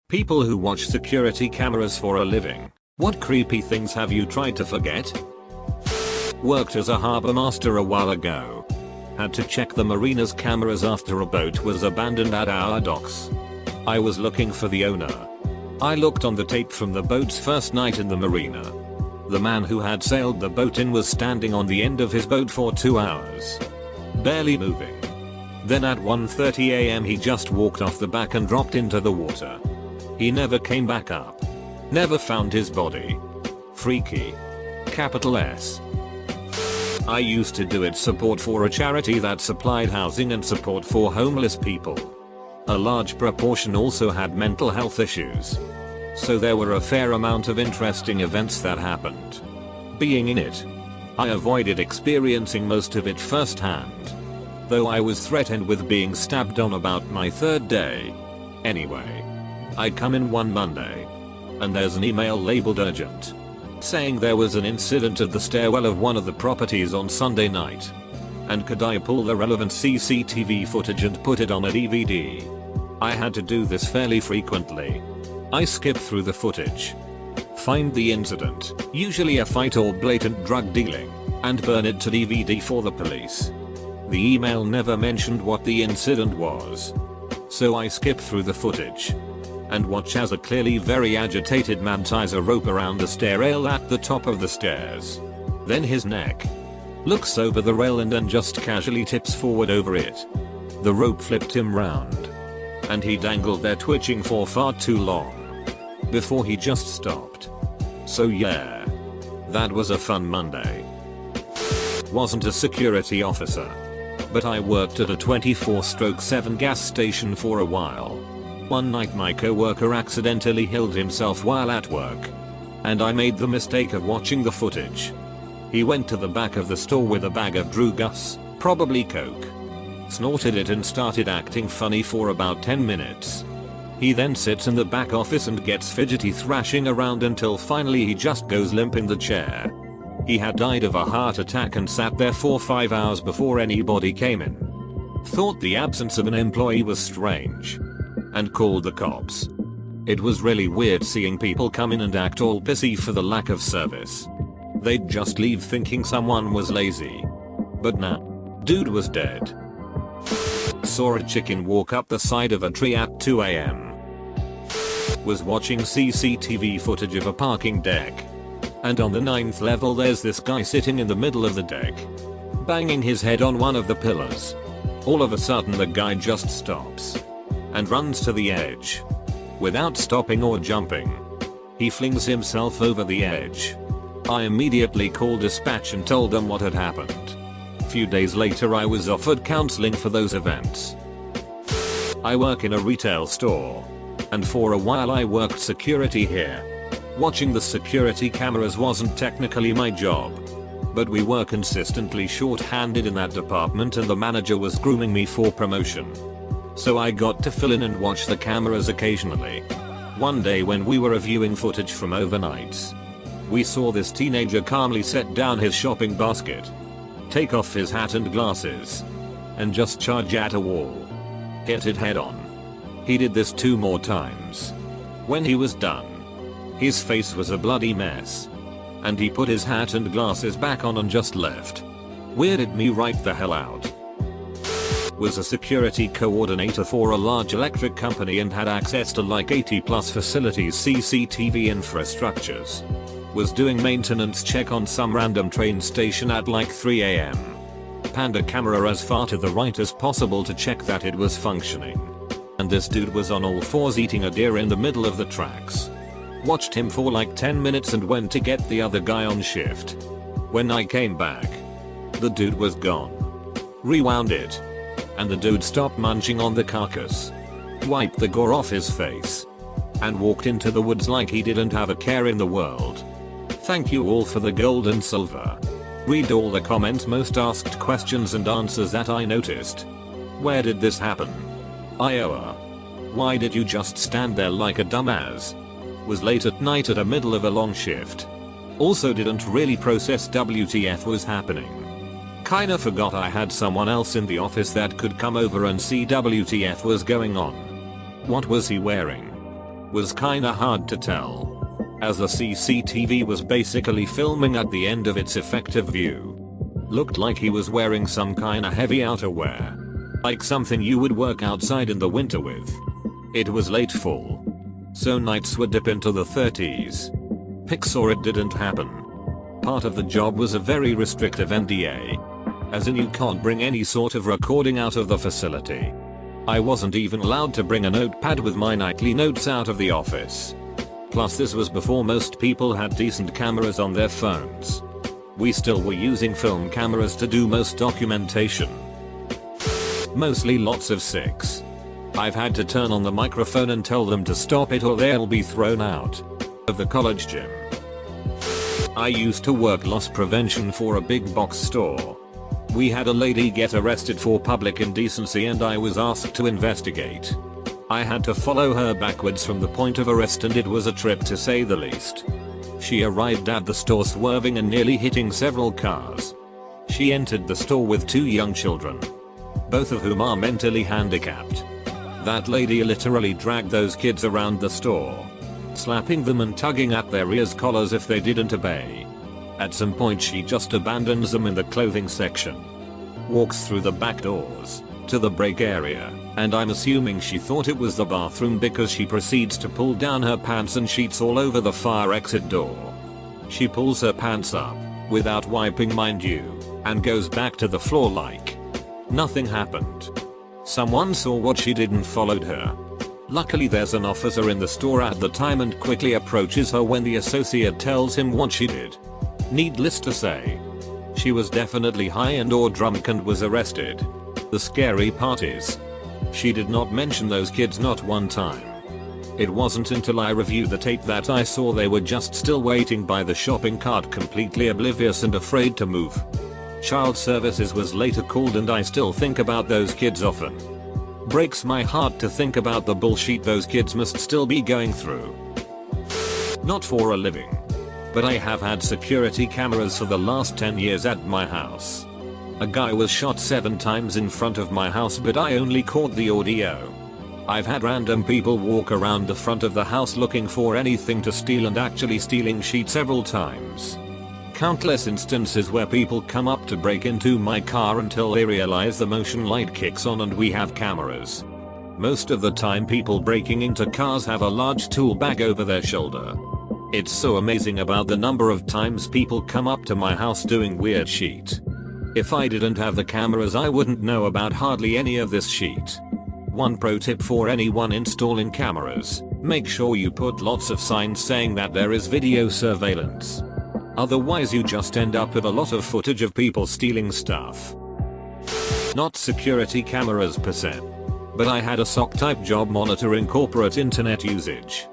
People who watch security cameras for a living. What creepy things have you tried to forget? Worked as a harbor master a while ago. Had to check the marina's cameras after a boat was abandoned at our docks. I was looking for the owner. I looked on the tape from the boat's first night in the marina. The man who had sailed the boat in was standing on the end of his boat for 2 hours. Barely moving. Then at 1:30 AM he just walked off the back and dropped into the water. He never came back up. Never found his body. Freaky. Capital S. I used to do support for a charity that supplied housing and support for homeless people. A large proportion also had mental health issues. So there were a fair amount of interesting events that happened. Being in it, I avoided experiencing most of it firsthand. Though I was threatened with being stabbed on about my 3rd day. Anyway. I come in one Monday. And there's an email labeled urgent. Saying there was an incident at the stairwell of one of the properties on Sunday night. And could I pull the relevant CCTV footage and put it on a DVD? I had to do this fairly frequently. I skip through the footage. Find the incident, usually a fight or blatant drug dealing, and burn it to DVD for the police. The email never mentioned what the incident was. So I skip through the footage. And watch as a clearly very agitated man ties a rope around the stair rail at the top of the stairs. Then his neck. Looks over the rail and then just casually tips forward over it. The rope flipped him round. And he dangled there twitching for far too long. Before he just stopped. So yeah. That was a fun Monday. Wasn't a security officer. But I worked at a 24/7 gas station for a while. One night my coworker accidentally killed himself while at work. And I made the mistake of watching the footage. He went to the back of the store with a bag of Drugus, probably coke. Snorted it and started acting funny for about 10 minutes. He then sits in the back office and gets fidgety thrashing around until finally he just goes limp in the chair. He had died of a heart attack and sat there for 5 hours before anybody came in. Thought the absence of an employee was strange. And called the cops. It was really weird seeing people come in and act all pissy for the lack of service. They'd just leave thinking someone was lazy. But nah. Dude was dead. Saw a chicken walk up the side of a tree at 2 AM. Was watching CCTV footage of a parking deck. And on the 9th level there's this guy sitting in the middle of the deck. Banging his head on one of the pillars. All of a sudden the guy just stops. And runs to the edge. Without stopping or jumping. He flings himself over the edge. I immediately called dispatch and told them what had happened. Few days later I was offered counseling for those events. I work in a retail store. And for a while I worked security here. Watching the security cameras wasn't technically my job. But we were consistently short-handed in that department and the manager was grooming me for promotion. So I got to fill in and watch the cameras occasionally. One day when we were reviewing footage from overnights. We saw this teenager calmly set down his shopping basket. Take off his hat and glasses. And just charge at a wall. Hit it head on. He did this 2 more times. When he was done. His face was a bloody mess. And he put his hat and glasses back on and just left. Weirded me right the hell out. Was a security coordinator for a large electric company and had access to like 80+ facilities CCTV infrastructures. Was doing maintenance check on some random train station at like 3 AM. Panned a camera as far to the right as possible to check that it was functioning. And this dude was on all fours eating a deer in the middle of the tracks. Watched him for like 10 minutes and went to get the other guy on shift. When I came back, the dude was gone. Rewound it. And the dude stopped munching on the carcass. Wiped the gore off his face. And walked into the woods like he didn't have a care in the world. Thank you all for the gold and silver. Read all the comments, most asked questions and answers that I noticed. Where did this happen? Iowa. Why did you just stand there like a dumbass? Was late at night at a middle of a long shift. Also didn't really process WTF was happening. Kinda forgot I had someone else in the office that could come over and see WTF was going on. What was he wearing? Was kinda hard to tell, as the CCTV was basically filming at the end of its effective view. Looked like he was wearing some kinda heavy outerwear, like something you would work outside in the winter with. It was late fall, so nights would dip into the 30s. Pics or it didn't happen. Part of the job was a very restrictive NDA, as in you can't bring any sort of recording out of the facility. I wasn't even allowed to bring a notepad with my nightly notes out of the office. Plus this was before most people had decent cameras on their phones. We still were using film cameras to do most documentation. Mostly lots of 6. I've had to turn on the microphone and tell them to stop it or they'll be thrown out of the college gym. I used to work loss prevention for a big box store. We had a lady get arrested for public indecency and I was asked to investigate. I had to follow her backwards from the point of arrest and it was a trip to say the least. She arrived at the store swerving and nearly hitting several cars. She entered the store with 2 young children, both of whom are mentally handicapped. That lady literally dragged those kids around the store, slapping them and tugging at their ears collars if they didn't obey. At some point she just abandons them in the clothing section, walks through the back doors to the break area, and I'm assuming she thought it was the bathroom because she proceeds to pull down her pants and sheets all over the fire exit door. She pulls her pants up, without wiping mind you, and goes back to the floor like nothing happened. Someone saw what she did and followed her. Luckily there's an officer in the store at the time and quickly approaches her when the associate tells him what she did. Needless to say, she was definitely high and or drunk and was arrested. The scary part is, she did not mention those kids not one time. It wasn't until I reviewed the tape that I saw they were just still waiting by the shopping cart completely oblivious and afraid to move. Child services was later called and I still think about those kids often. Breaks my heart to think about the bullshit those kids must still be going through. Not for a living, but I have had security cameras for the last 10 years at my house. A guy was shot 7 times in front of my house but I only caught the audio. I've had random people walk around the front of the house looking for anything to steal and actually stealing shit several times. Countless instances where people come up to break into my car until they realize the motion light kicks on and we have cameras. Most of the time people breaking into cars have a large tool bag over their shoulder. It's so amazing about the number of times people come up to my house doing weird shit. If I didn't have the cameras I wouldn't know about hardly any of this shit. One pro tip for anyone installing cameras: make sure you put lots of signs saying that there is video surveillance. Otherwise you just end up with a lot of footage of people stealing stuff. Not security cameras per se, but I had a SOC type job monitoring corporate internet usage.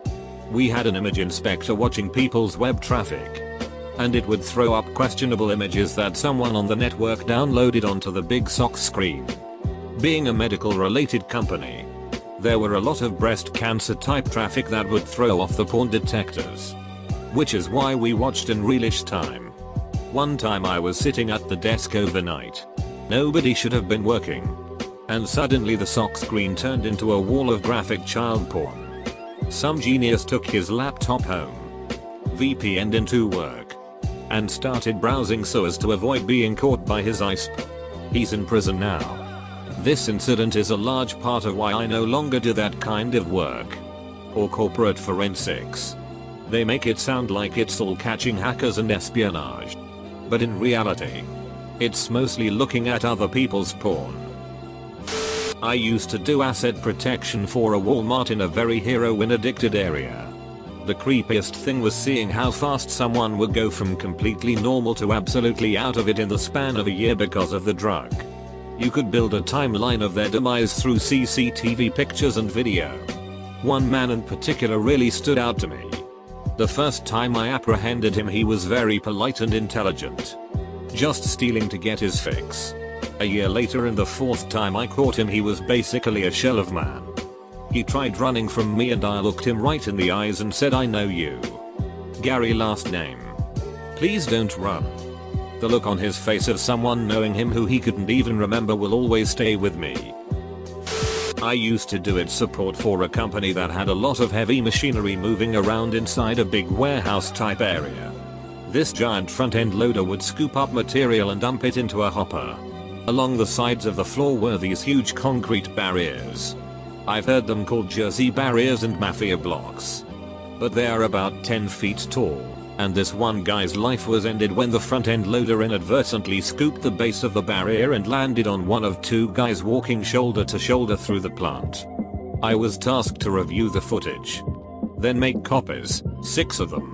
We had an image inspector watching people's web traffic, and it would throw up questionable images that someone on the network downloaded onto the big SOC screen. Being a medical related company, there were a lot of breast cancer type traffic that would throw off the porn detectors. Which is why we watched in realish time. One time I was sitting at the desk overnight. Nobody should have been working. And suddenly the SOC screen turned into a wall of graphic child porn. Some genius took his laptop home, VPN'd into work, and started browsing so as to avoid being caught by his ISP. He's in prison now. This incident is a large part of why I no longer do that kind of work. Or corporate forensics. They make it sound like it's all catching hackers and espionage. But in reality, it's mostly looking at other people's porn. I used to do asset protection for a Walmart in a very heroin addicted area. The creepiest thing was seeing how fast someone would go from completely normal to absolutely out of it in the span of a year because of the drug. You could build a timeline of their demise through CCTV pictures and video. One man in particular really stood out to me. The first time I apprehended him he was very polite and intelligent, just stealing to get his fix. A year later and the 4th time I caught him he was basically a shell of man. He tried running from me and I looked him right in the eyes and said, "I know you. Gary last name. Please don't run." The look on his face of someone knowing him who he couldn't even remember will always stay with me. I used to do its support for a company that had a lot of heavy machinery moving around inside a big warehouse type area. This giant front end loader would scoop up material and dump it into a hopper. Along the sides of the floor were these huge concrete barriers. I've heard them called Jersey barriers and mafia blocks. But they are about 10 feet tall, and this one guy's life was ended when the front end loader inadvertently scooped the base of the barrier and landed on one of two guys walking shoulder to shoulder through the plant. I was tasked to review the footage, then make copies, 6 of them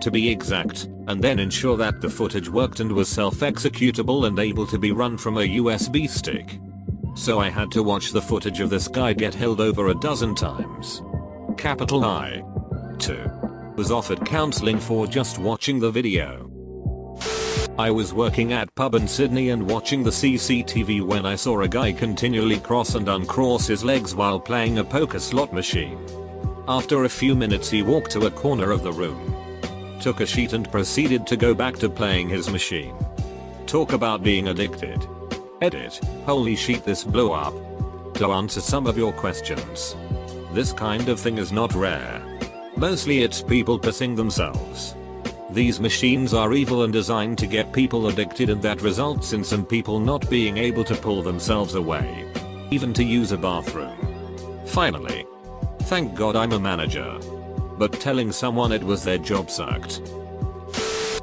to be exact, and then ensure that the footage worked and was self-executable and able to be run from a USB stick. So I had to watch the footage of this guy get held over a dozen times. Capital I. 2. Was offered counseling for just watching the video. I was working at pub in Sydney and watching the CCTV when I saw a guy continually cross and uncross his legs while playing a poker slot machine. After a few minutes he walked to a corner of the room, took a sheet and proceeded to go back to playing his machine. Talk about being addicted. Edit. Holy shit, this blew up. To answer some of your questions, this kind of thing is not rare. Mostly it's people pissing themselves. These machines are evil and designed to get people addicted, and that results in some people not being able to pull themselves away, even to use a bathroom. Finally, thank God I'm a manager. But telling someone it was their job sucked.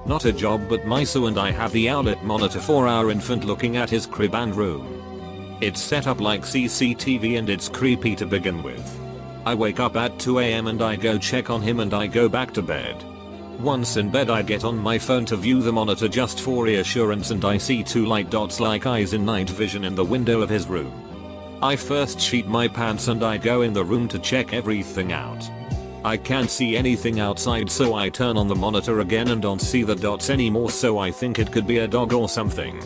Not a job, but Maisu and I have the outlet monitor for our infant looking at his crib and room. It's set up like CCTV and it's creepy to begin with. I wake up at 2 AM and I go check on him and I go back to bed. Once in bed I get on my phone to view the monitor just for reassurance and I see 2 light dots like eyes in night vision in the window of his room. I first sheet my pants and I go in the room to check everything out. I can't see anything outside, so I turn on the monitor again and don't see the dots anymore, so I think it could be a dog or something.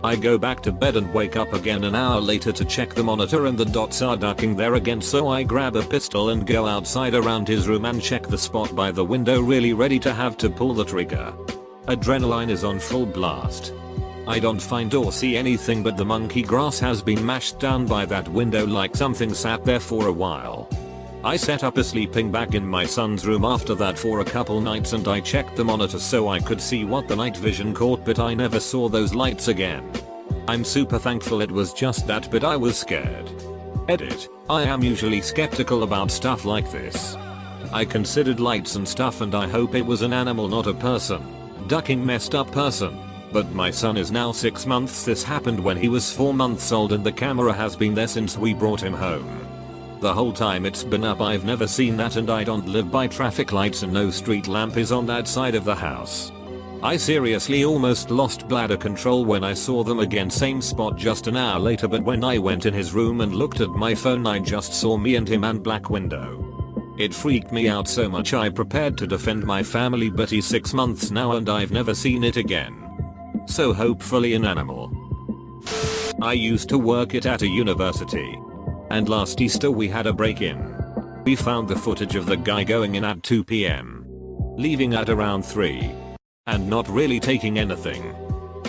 I go back to bed and wake up again an hour later to check the monitor and the dots are ducking there again, so I grab a pistol and go outside around his room and check the spot by the window, really ready to have to pull the trigger. Adrenaline is on full blast. I don't find or see anything, but the monkey grass has been mashed down by that window like something sat there for a while. I set up a sleeping bag in my son's room after that for a couple nights and I checked the monitor so I could see what the night vision caught, but I never saw those lights again. I'm super thankful it was just that, but I was scared. Edit. I am usually skeptical about stuff like this. I considered lights and stuff and I hope it was an animal, not a person. Ducking messed up person. But my son is now 6 months. This happened when he was 4 months old and the camera has been there since we brought him home. The whole time it's been up I've never seen that, and I don't live by traffic lights and no street lamp is on that side of the house. I seriously almost lost bladder control when I saw them again, same spot just an hour later, but when I went in his room and looked at my phone I just saw me and him and black window. It freaked me out so much I prepared to defend my family, but he's 6 months now and I've never seen it again. So hopefully an animal. I used to work it at a university. And last Easter we had a break-in. We found the footage of the guy going in at 2 PM. Leaving at around 3. And not really taking anything.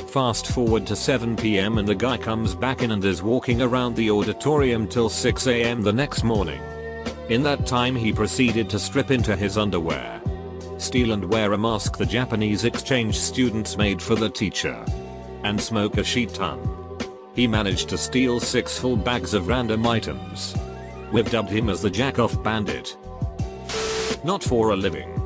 Fast forward to 7 PM and the guy comes back in and is walking around the auditorium till 6 AM the next morning. In that time he proceeded to strip into his underwear, steal and wear a mask the Japanese exchange students made for the teacher, and smoke a shit ton. He managed to steal 6 full bags of random items. We've dubbed him as the jack-off bandit. Not for a living.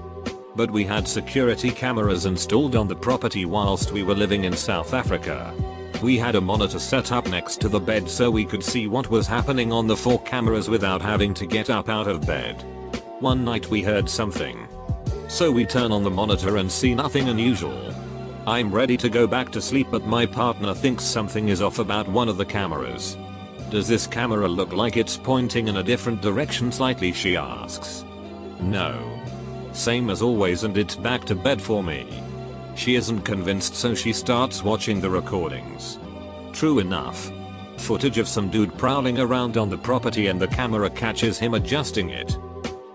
But we had security cameras installed on the property whilst we were living in South Africa. We had a monitor set up next to the bed so we could see what was happening on the 4 cameras without having to get up out of bed. One night we heard something. So we turn on the monitor and see nothing unusual. I'm ready to go back to sleep, but my partner thinks something is off about one of the cameras. Does this camera look like it's pointing in a different direction slightly, she asks. No. Same as always, and it's back to bed for me. She isn't convinced, so she starts watching the recordings. True enough. Footage of some dude prowling around on the property and the camera catches him adjusting it.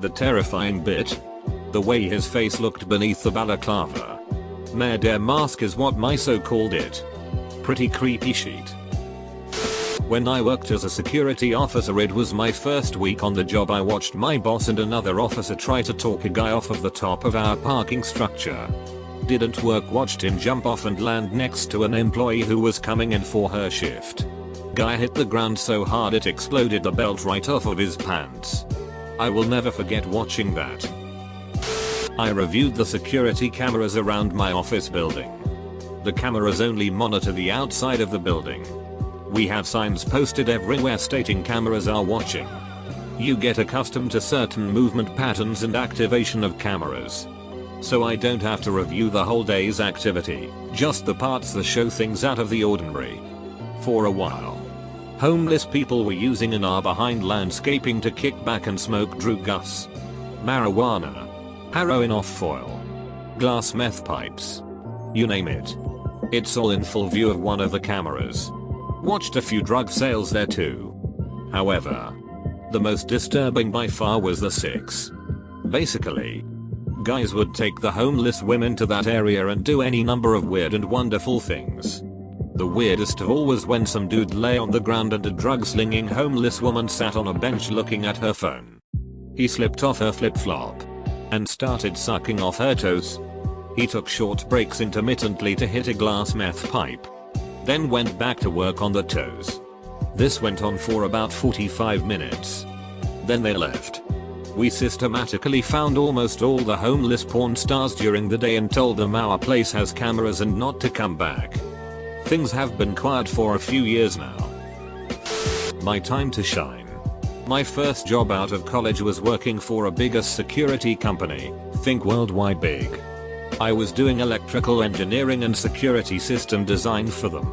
The terrifying bit? The way his face looked beneath the balaclava. Mare mask is what Miso called it. Pretty creepy shit. When I worked as a security officer, it was my first week on the job. I watched my boss and another officer try to talk a guy off of the top of our parking structure. Didn't work. Watched him jump off and land next to an employee who was coming in for her shift. Guy hit the ground so hard it exploded the belt right off of his pants. I will never forget watching that. I reviewed the security cameras around my office building. The cameras only monitor the outside of the building. We have signs posted everywhere stating cameras are watching. You get accustomed to certain movement patterns and activation of cameras. So I don't have to review the whole day's activity, just the parts that show things out of the ordinary. For a while, homeless people were using an hour behind landscaping to kick back and smoke gus, marijuana, heroin off foil, glass meth pipes. You name it. It's all in full view of one of the cameras. Watched a few drug sales there too. However, the most disturbing by far was the 6. Basically, guys would take the homeless women to that area and do any number of weird and wonderful things. The weirdest of all was when some dude lay on the ground and a drug-slinging homeless woman sat on a bench looking at her phone. He slipped off her flip-flop and started sucking off her toes. He took short breaks intermittently to hit a glass meth pipe, then went back to work on the toes. This went on for about 45 minutes. Then they left. We systematically found almost all the homeless porn stars during the day and told them our place has cameras and not to come back. Things have been quiet for a few years now. My time to shine. My first job out of college was working for a bigger security company, think worldwide big. I was doing electrical engineering and security system design for them.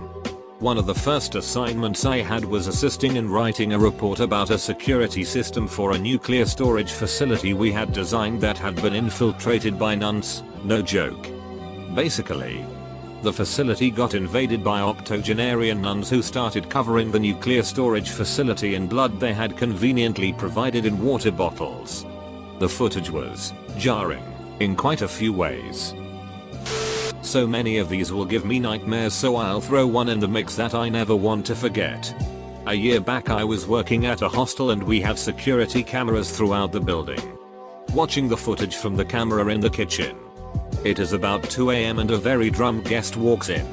One of the first assignments I had was assisting in writing a report about a security system for a nuclear storage facility we had designed that had been infiltrated by nuns, no joke. Basically, the facility got invaded by octogenarian nuns who started covering the nuclear storage facility in blood they had conveniently provided in water bottles. The footage was jarring in quite a few ways. So many of these will give me nightmares, so I'll throw one in the mix that I never want to forget. A year back I was working at a hostel and we have security cameras throughout the building. Watching the footage from the camera in the kitchen. It is about 2 AM and a very drunk guest walks in,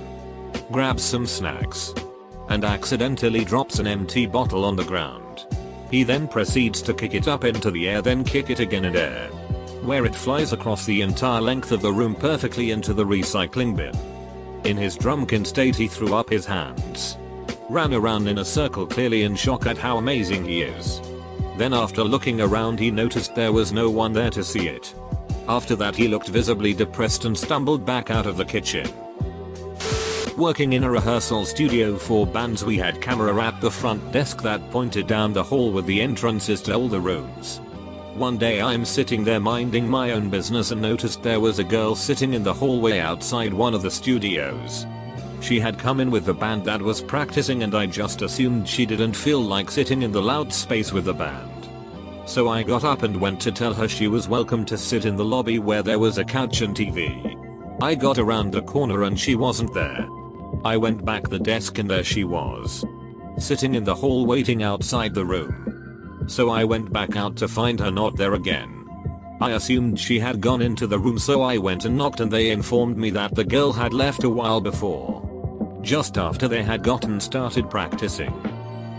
grabs some snacks, and accidentally drops an empty bottle on the ground. He then proceeds to kick it up into the air, then kick it again in air, where it flies across the entire length of the room perfectly into the recycling bin. In his drunken state he threw up his hands, ran around in a circle clearly in shock at how amazing he is. Then after looking around he noticed there was no one there to see it. After that he looked visibly depressed and stumbled back out of the kitchen. Working in a rehearsal studio for bands, we had camera at the front desk that pointed down the hall with the entrances to all the rooms. One day I'm sitting there minding my own business and noticed there was a girl sitting in the hallway outside one of the studios. She had come in with the band that was practicing and I just assumed she didn't feel like sitting in the loud space with the band. So I got up and went to tell her she was welcome to sit in the lobby where there was a couch and TV. I got around the corner and she wasn't there. I went back the desk and there she was, sitting in the hall waiting outside the room. So I went back out to find her not there again. I assumed she had gone into the room, so I went and knocked and they informed me that the girl had left a while before, just after they had gotten started practicing.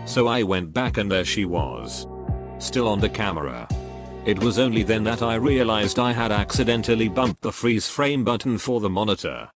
So I went back and there she was, still on the camera. It was only then that I realized I had accidentally bumped the freeze frame button for the monitor.